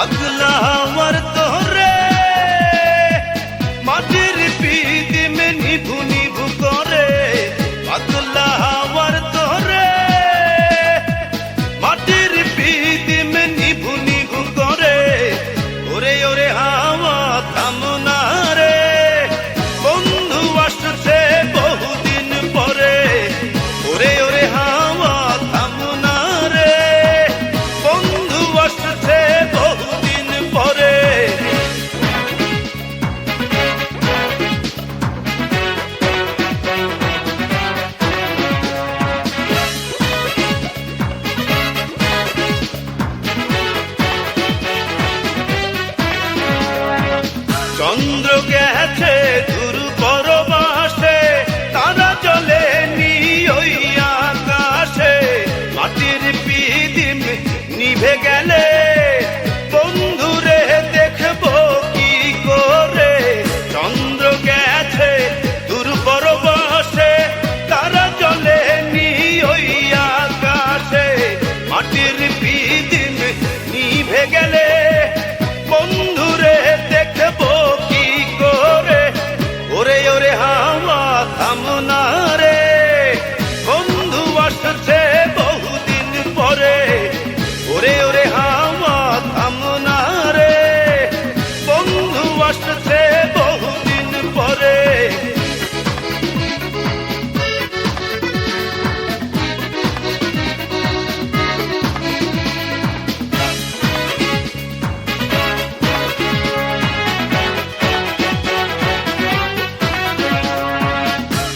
পাগলা আমার তোরে মাটির পিদিম নিভু নিভু করে পাগলা আমার তোরে মাটির পিদিম নিভু নিভু করে ওরে ওরে হাওয়া থামনা রে বন্ধু আসছে বহুদিন পরে ওরে ওরে হাওয়া থামনা রে বন্ধু আসছে বহুদিন পরে চন্দ্র গেছে দূর পরবাসে তারা চলে নি ওই আকাশে মাটির পিদিম নিভে গেলে বন্ধুরে দেখবো কি করে চন্দ্র গেছে দূর পরবাসে তারা চলে নি ওই আকাশে মাটির পিদিম নিভে গেলে বন্ধুরে দেখবো কি করে ওরে ওরে হাওয়া থামনা রে বন্ধু আসছে বহুদিন পরে ওরে ওরে হাওয়া থামনা রে বন্ধু আসছে বহুদিন পরে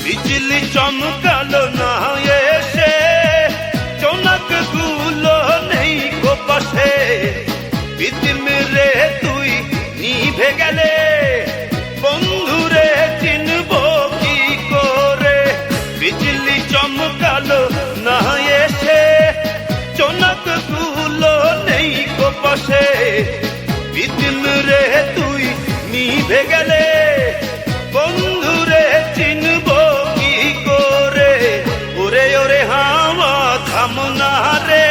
বিজলি চমকালো না এসে চোনক গুলো নেই গো পাশে পিদিম রে তুই নিভে গেলে বন্ধুরে চিনবো কি করে বিজলি চমকালো না এসে চোনক গুলো নেই গো পাশে পিদিম রে তুই নিভে গেলে বন্ধুরে চিনবো কি করে ওরে ওরে হাওয়া থামনা রে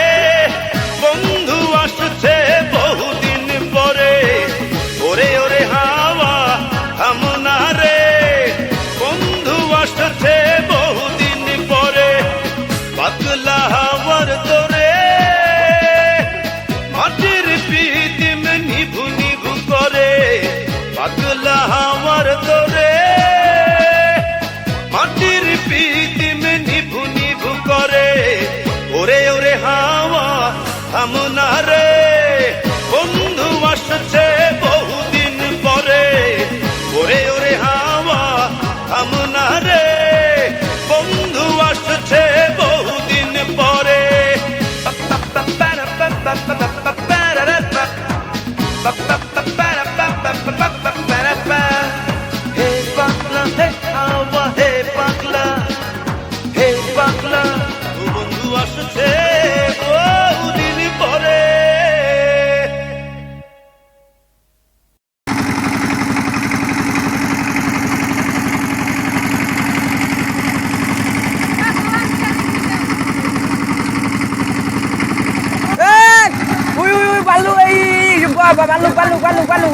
বন্ধু আসছে বহুদিন পরে ওরে ওরে হাওয়া থামনা রে বন্ধু আসছে বহুদিন পরে পাগলা হাওয়ার তোরে মাটির পিদিম নিভু নিভু করে পাগলা হাওয়ার তোরে মাটির পিদিম নিভু নিভু করে ওরে ওরে হাওয়া থামনা রে বন্ধু আসছে বহুদিন পরে ওরে ওরে হাওয়া থামনা রে বন্ধু আসছে বহুদিন পরে হে পাগলা হে হাওয়া হে পাগলা ও বন্ধু আসছে বহুদিন পরে Balu eh balu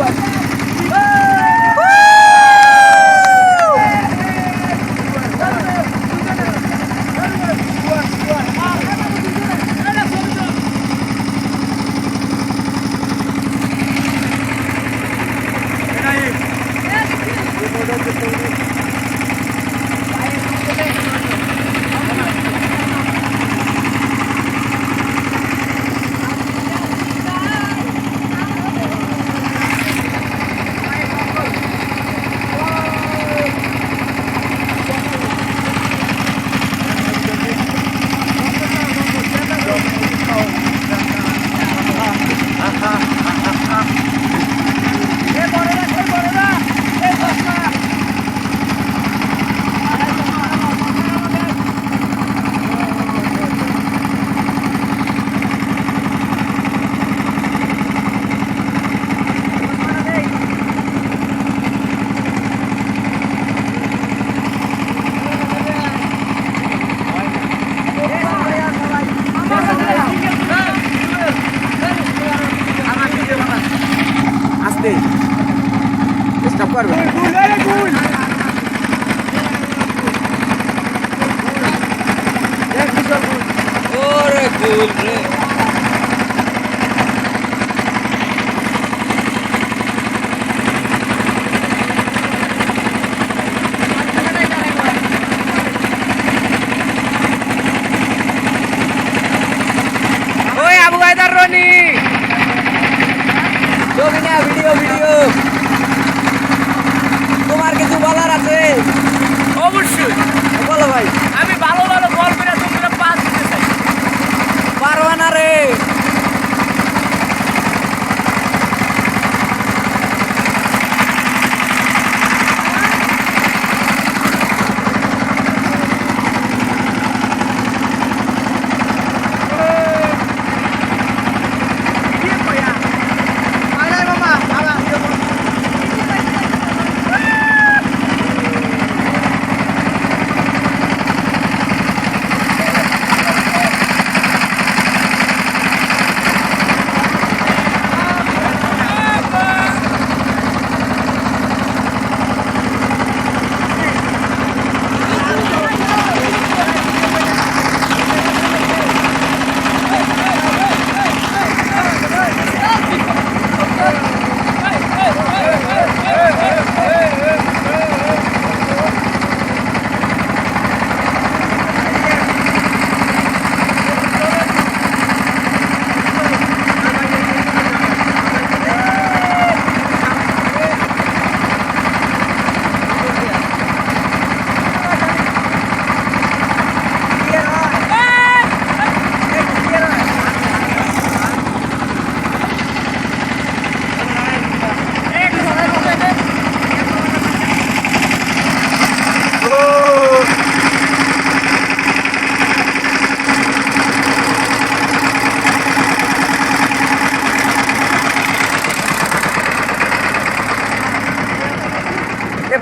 ওই আবু হায়দার রনি ছবি না ভিডিও ভিডিও তোমার কিছু বলার আছে? অবশ্যই বলো ভাই। আমি ভালো ভালো বল করে তোমরা পাস দিতে চাই। পারবা না রে।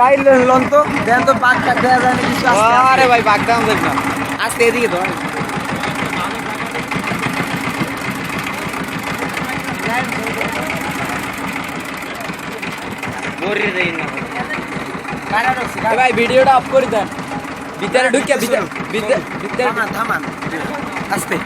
ভাই লন তো দেন তো বাঘটা দেয়া যায় না কিছু। আরে ভাই বাঘ দাম দেখ না, আস্তে এদিকে ধর। ভাই ভিডিওটা অফ করে দেন, ভিতরে ঢুকে ভিতরে থামান আস্তে।